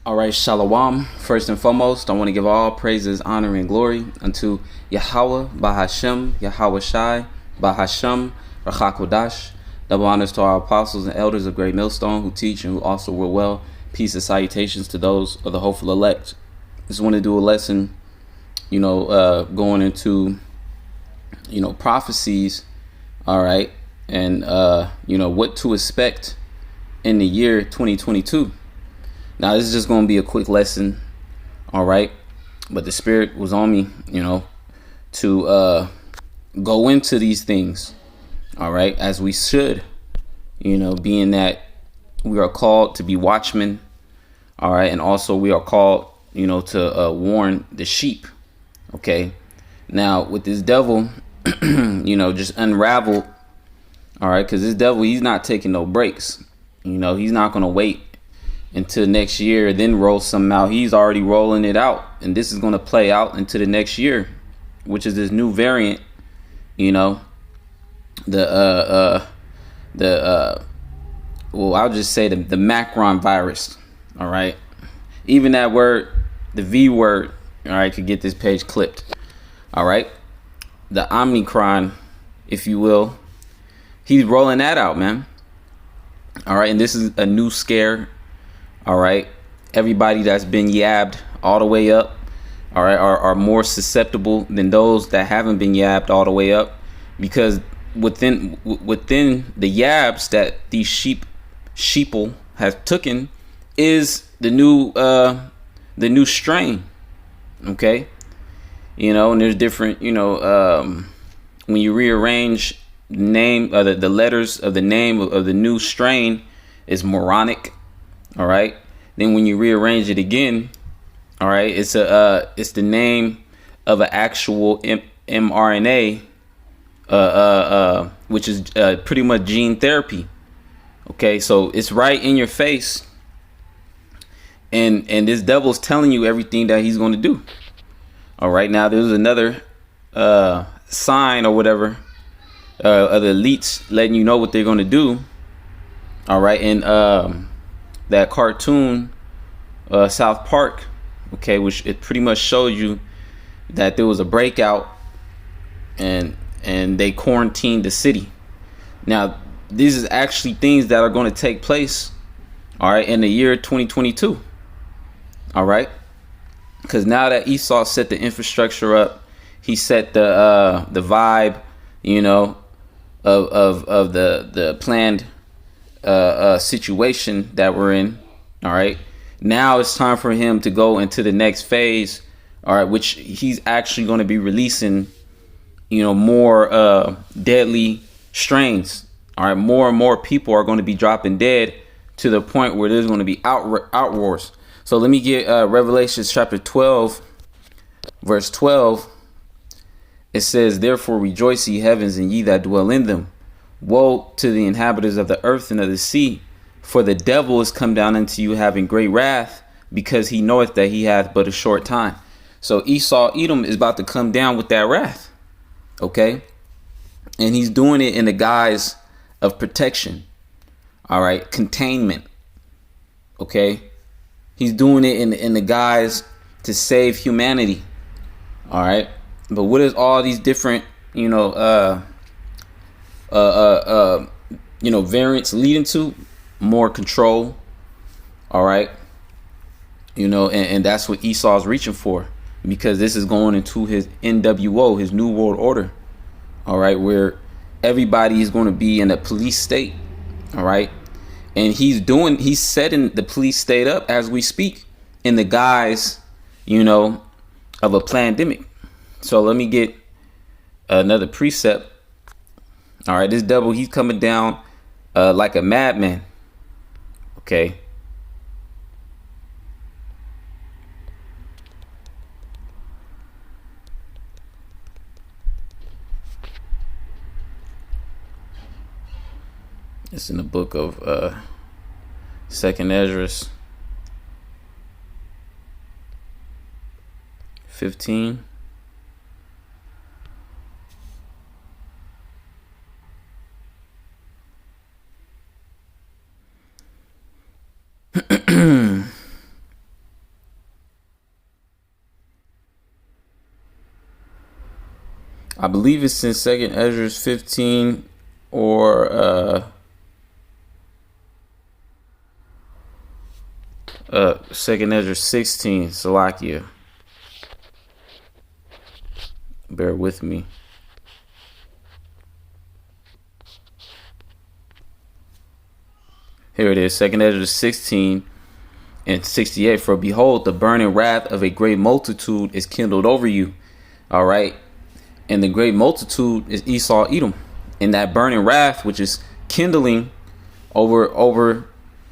All right, Shalom. First and foremost, I want to give all praises, honor, and glory unto Yahweh, Bahashem, Yahweh Shai, Bahashem, Rachakodash. Double honors to our apostles and elders of Great Millstone who teach and who also will well. Peace and salutations to those of the hopeful elect. Just want to do a lesson, going into, prophecies, all right, and, what to expect in the year 2022. Now, this is just going to be a quick lesson, all right? But the Spirit was on me, to go into these things, all right, as we should, being that we are called to be watchmen, all right? And also we are called, to warn the sheep, okay? Now, with this devil, just unraveled, all right, because this devil, he's not taking no breaks. He's not going to wait until next year, then roll something out. He's already rolling it out, and this is going to play out into the next year, which is this new variant. I'll just say the Macron virus. All right, even that word, the V word, all right, could get this page clipped. All right, the Omicron, if you will, he's rolling that out, man. All right, and this is a new scare. All right. Everybody that's been yabbed all the way up, all right, are more susceptible than those that haven't been yabbed all the way up, because within the yabs that these sheeple has taken is the new strain. OK, and there's different, when you rearrange the name, the letters of the name of the new strain is moronic. All right. Then when you rearrange it again, all right, it's the name of an actual mRNA, which is pretty much gene therapy. OK, so it's right in your face. And this devil's telling you everything that he's going to do. All right. Now, there's another sign or whatever of the elites letting you know what they're going to do. All right. And that cartoon, South Park, okay, which it pretty much showed you that there was a breakout and they quarantined the city. Now, these is actually things that are going to take place, all right, in the year 2022. All right, because now that Esau set the infrastructure up, he set the vibe, of the planned situation that we're in. All right, now it's time for him to go into the next phase, all right, which he's actually going to be releasing more deadly strains. All right, more and more people are going to be dropping dead to the point where there's going to be outwars. So let me get Revelation chapter 12 verse 12. It says, therefore rejoice, ye heavens, and ye that dwell in them. Woe to the inhabitants of the earth and of the sea, for the devil is come down unto you having great wrath, because he knoweth that he hath but a short time. So Esau, Edom, is about to come down with that wrath. Okay. And he's doing it in the guise of protection. All right. Containment. Okay. He's doing it in the guise to save humanity. All right. But what is all these different, variants leading to? More control. All right. And that's what Esau's reaching for, because this is going into his NWO, his New World Order. All right. Where everybody is going to be in a police state. All right. And he's setting the police state up as we speak in the guise, of a pandemic. So let me get another precept. All right. This devil, he's coming down like a madman. Okay. It's in the book of Second Ezra 15. I believe it's in Second Ezra 15 or Second Ezra 16, Salakia. Bear with me. Here it is, Second Ezra 16 and 68. For behold, the burning wrath of a great multitude is kindled over you. All right. And the great multitude is Esau, Edom. And that burning wrath, which is kindling over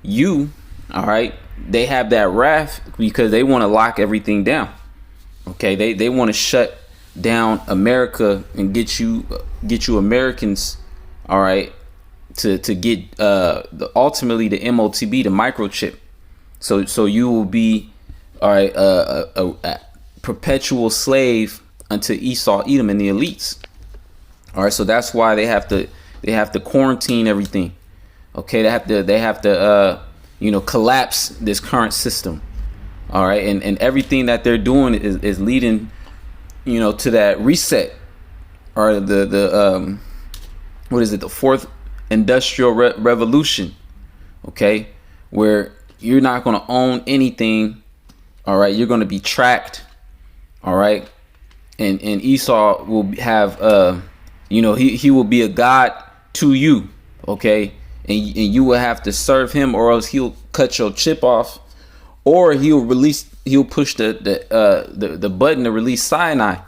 you. All right. They have that wrath because they want to lock everything down. Okay. They want to shut down America and get you Americans. All right. To get ultimately the MOTB, the microchip. So you will be, all right, a perpetual slave unto Esau, Edom, and the elites. All right, so that's why they have to quarantine everything. Okay, they have to collapse this current system. All right, and everything that they're doing is leading, to that reset, or the what is it, the fourth industrial revolution. Okay, where you're not going to own anything. All right, you're going to be tracked. All right, and Esau will have he will be a god to you. Okay, and you will have to serve him, or else he'll cut your chip off, or he'll push the button to release cyanide.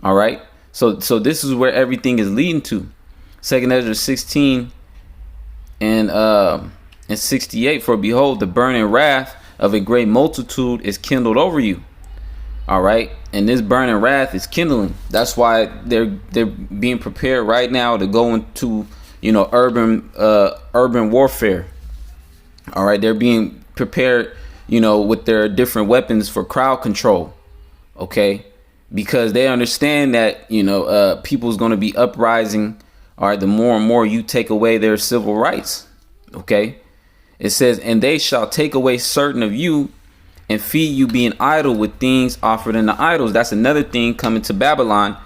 All right, so this is where everything is leading to. Second Ezra 16 and 68. For behold, the burning wrath of a great multitude is kindled over you. All right, and this burning wrath is kindling. That's why they're being prepared right now to go into urban warfare. All right, they're being prepared with their different weapons for crowd control. Okay, because they understand that people's going to be uprising. All right, the more and more you take away their civil rights. Okay, it says, and they shall take away certain of you and feed you being idle with things offered in the idols. That's another thing coming to Babylon.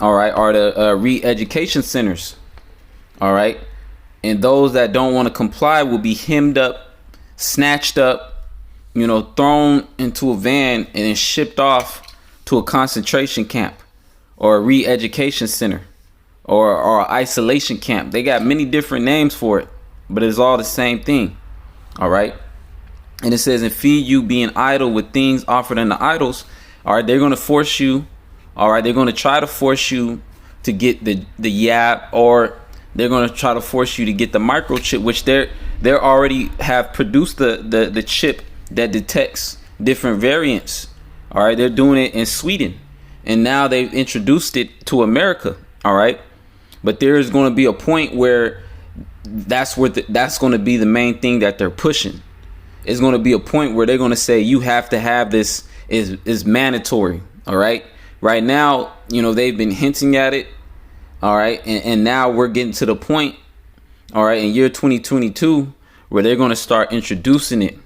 All right, are the re-education centers. All right, and those that don't want to comply will be hemmed up, snatched up, thrown into a van and then shipped off to a concentration camp or a re-education center. Or isolation camp. They got many different names for it, but it's all the same thing. All right. And it says, and feed you being idle with things offered in the idols. All right. They're going to force you. All right. They're going to try to force you to get the yab, or they're going to try to force you to get the microchip, which they're already have produced the chip that detects different variants. All right. They're doing it in Sweden, and now they've introduced it to America. All right. But there is going to be a point where that's going to be the main thing that they're pushing. It's going to be a point where they're going to say you have to have this is mandatory. All right. Right now, they've been hinting at it. All right. And now we're getting to the point. All right. In year 2022, where they're going to start introducing it.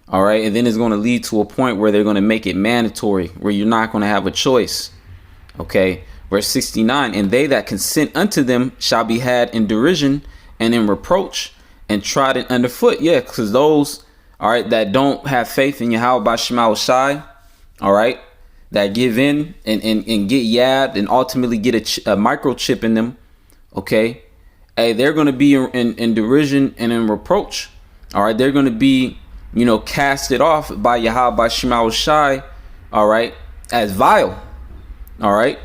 All right. And then it's going to lead to a point where they're going to make it mandatory, where you're not going to have a choice. OK. Verse 69, and they that consent unto them shall be had in derision and in reproach and trodden underfoot. Yeah, because those, all right, that don't have faith in Yahweh Bashima Shai, all right, that give in and get yabbed and ultimately get a microchip in them. Okay, hey, they're going to be in derision and in reproach. All right, they're going to be, casted off by Yahweh Bashima Shai, all right, as vile. All right.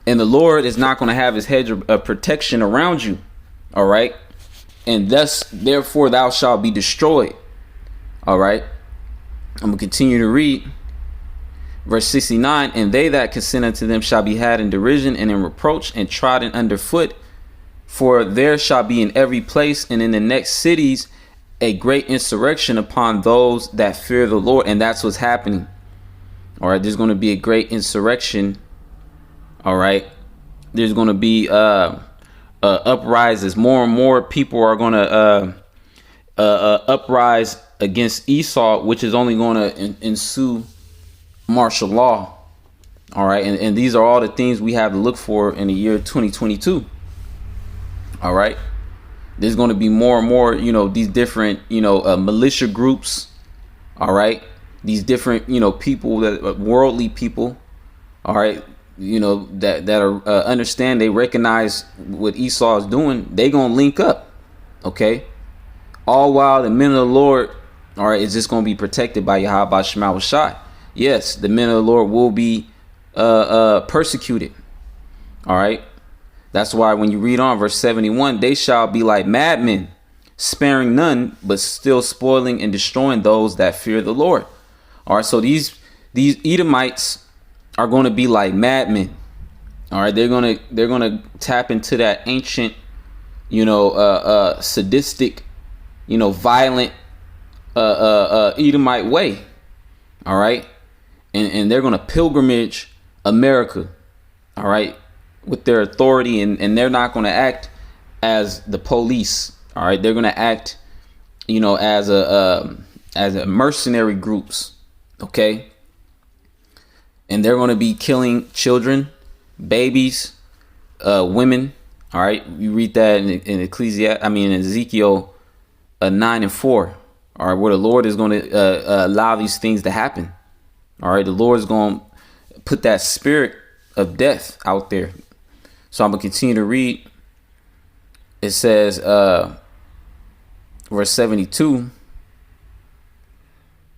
And the Lord is not going to have his hedge of protection around you. All right. And therefore, thou shalt be destroyed. All right. I'm going to continue to read. Verse 69. And they that consent unto them shall be had in derision and in reproach and trodden underfoot. For there shall be in every place and in the next cities a great insurrection upon those that fear the Lord. And that's what's happening. All right. There's going to be a great insurrection. All right. There's going to be uprises. More and more people are going to uprise against Esau, which is only going to ensue martial law. All right. And these are all the things we have to look for in the year 2022. All right. There's going to be more and more, these different, militia groups. All right. These different, people that worldly people. All right. That are understand, they recognize what Esau is doing. They going to link up. OK, all while the men of the Lord, all right, is just going to be protected by Yahweh Shema Shai. Yes, the men of the Lord will be persecuted. All right. That's why when you read on verse 71, they shall be like madmen, sparing none, but still spoiling and destroying those that fear the Lord. All right. So these Edomites are going to be like madmen. All right. They're going to tap into that ancient, sadistic, violent Edomite way. All right. And they're going to pilgrimage America. All right. With their authority, and they're not going to act as the police. All right. They're going to act, as a mercenary groups. OK. And they're going to be killing children, babies, women. All right. You read that in Ezekiel 9:4. All right. Where the Lord is going to allow these things to happen. All right. The Lord is going to put that spirit of death out there. So I'm going to continue to read. It says, verse 72.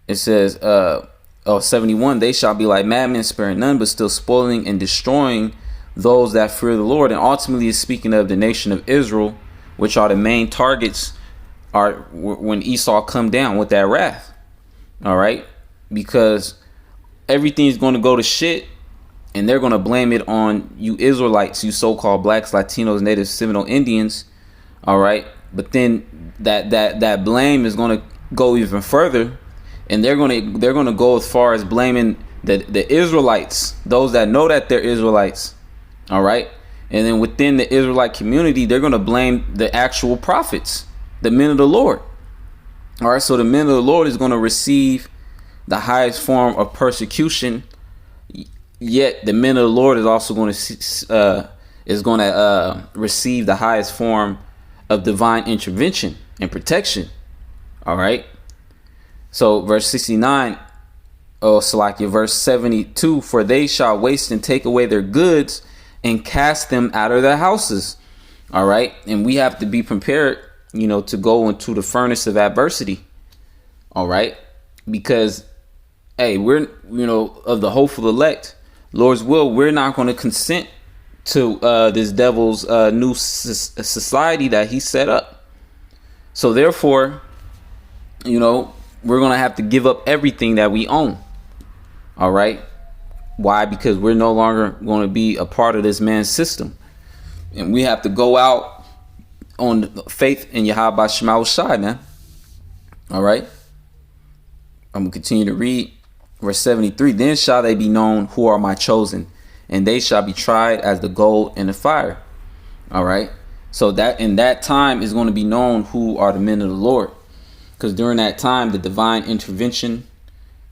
It says, 71, they shall be like madmen, sparing none, but still spoiling and destroying those that fear the Lord. And ultimately is speaking of the nation of Israel, which are the main targets are when Esau come down with that wrath. All right. Because everything's going to go to shit. And they're going to blame it on you Israelites, you so-called blacks, Latinos, Natives, Seminole Indians. All right. But then that blame is going to go even further. And they're going to go as far as blaming the Israelites, those that know that they're Israelites. All right. And then within the Israelite community, they're going to blame the actual prophets, the men of the Lord. All right. So the men of the Lord is going to receive the highest form of persecution. Yet the men of the Lord is also going to receive the highest form of divine intervention and protection. All right. So verse 69, Salakia, verse 72, for they shall waste and take away their goods and cast them out of their houses. All right. And we have to be prepared, to go into the furnace of adversity. All right. Because, hey, we're, of the hopeful elect. Lord's will, we're not going to consent to this devil's new society that he set up. So therefore, we're going to have to give up everything that we own. All right. Why? Because we're no longer going to be a part of this man's system. And we have to go out on faith in Yahweh Shema Shai, man. All right. I'm going to continue to read. Verse 73, then shall they be known who are my chosen, and they shall be tried as the gold in the fire. All right. So that in that time is going to be known who are the men of the Lord. Because during that time, the divine intervention,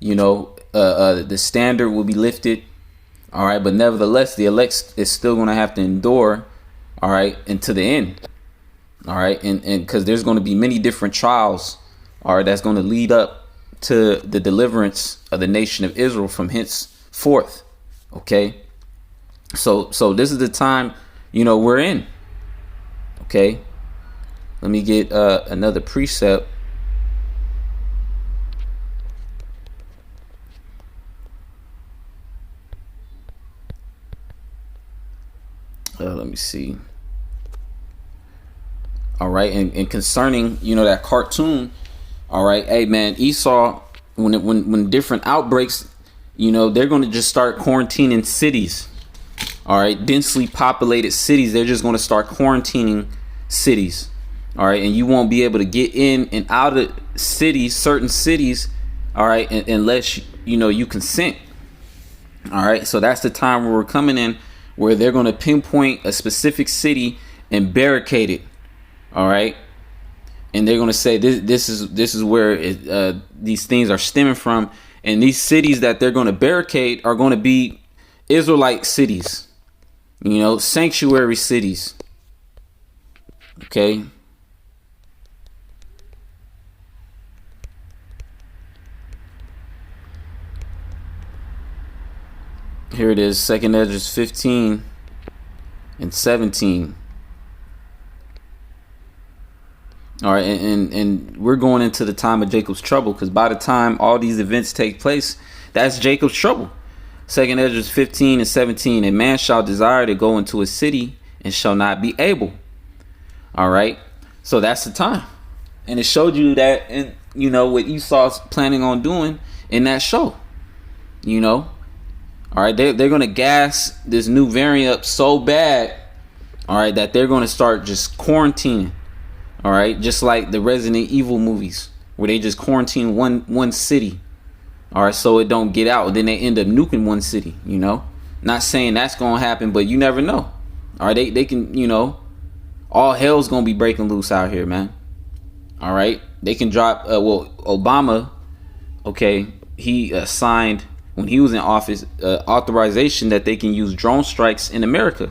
the standard will be lifted. All right. But nevertheless, the elect is still going to have to endure. All right. Until the end. All right. And because there's going to be many different trials. All right. That's going to lead up to the deliverance of the nation of Israel from henceforth. Okay. So this is the time, we're in. Okay. Let me get another precept. Let me see. All right. And concerning, that cartoon. All right. Hey, man, Esau, when different outbreaks, they're going to just start quarantining cities. All right. Densely populated cities. They're just going to start quarantining cities. All right. And you won't be able to get in and out of cities, certain cities. All right. Unless, you consent. All right. So that's the time where we're coming in, where they're going to pinpoint a specific city and barricade it. All right. And they're going to say this is where these things are stemming from. And these cities that they're going to barricade are going to be, Israelite cities, you know, sanctuary cities. Okay. Here it is, 2nd Esdras 15 and 17. All right, and we're going into the time of Jacob's trouble, because by the time all these events take place, that's Jacob's trouble. 2nd Esdras 15 and 17. A man shall desire to go into a city and shall not be able. All right, so that's the time, and it showed you that, and you know what Esau's planning on doing in that show. You know, all right, they're gonna gas this new variant up so bad, all right, that they're gonna start just quarantining. All right, just like the Resident Evil movies, where they just quarantine one city, all right, so it don't get out. Then they end up nuking one city. You know, not saying that's gonna happen, but you never know. All right, they can, you know, all hell's gonna be breaking loose out here, man. All right, they can drop. Well, Obama, okay, he signed when he was in office authorization that they can use drone strikes in America.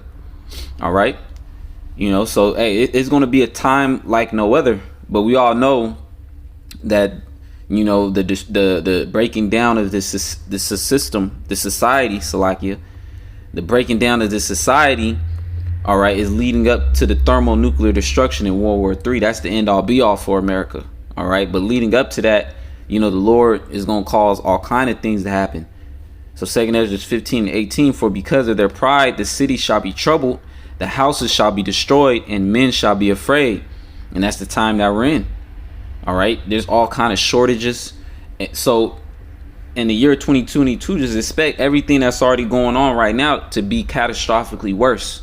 All right. You know, so hey, it's going to be a time like no other. But we all know that, you know, the breaking down of this system, the society, Salakia, the breaking down of this society, all right, is leading up to the thermonuclear destruction in World War III. That's the end all be all for America. All right, but leading up to that, you know, the Lord is going to cause all kind of things to happen. So 2nd Esdras 15 and 18, for because of their pride, the city shall be troubled, the houses shall be destroyed, and men shall be afraid. And that's the time that we're in. All right. There's all kind of shortages. So in the year 2022, just expect everything that's already going on right now to be catastrophically worse.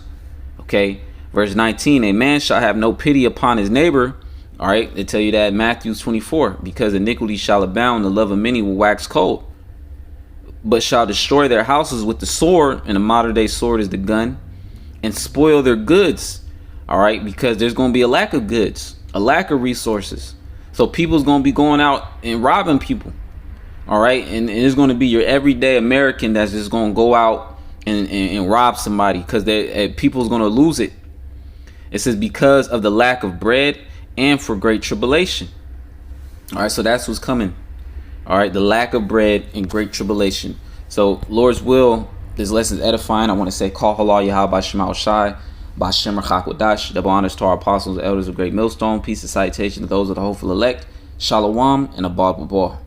Okay. Verse 19, a man shall have no pity upon his neighbor. All right. They tell you that in Matthew 24, because iniquity shall abound, the love of many will wax cold, but shall destroy their houses with the sword. And the modern day sword is the gun. And spoil their goods, all right, because there's going to be a lack of goods, a lack of resources. So people's going to be going out and robbing people, all right, and it's going to be your everyday American that's just going to go out and rob somebody, because people's going to lose it. It says because of the lack of bread and for great tribulation. All right, so that's what's coming. All right, the lack of bread and great tribulation. So Lord's will. This lesson is edifying. I want to say, call halal Yahweh by Shema Shai, by Shemer Chakwadash. Double honors to our apostles, elders of Great Millstone. Peace and citation to those of the hopeful elect. Shalom and Abad Babal.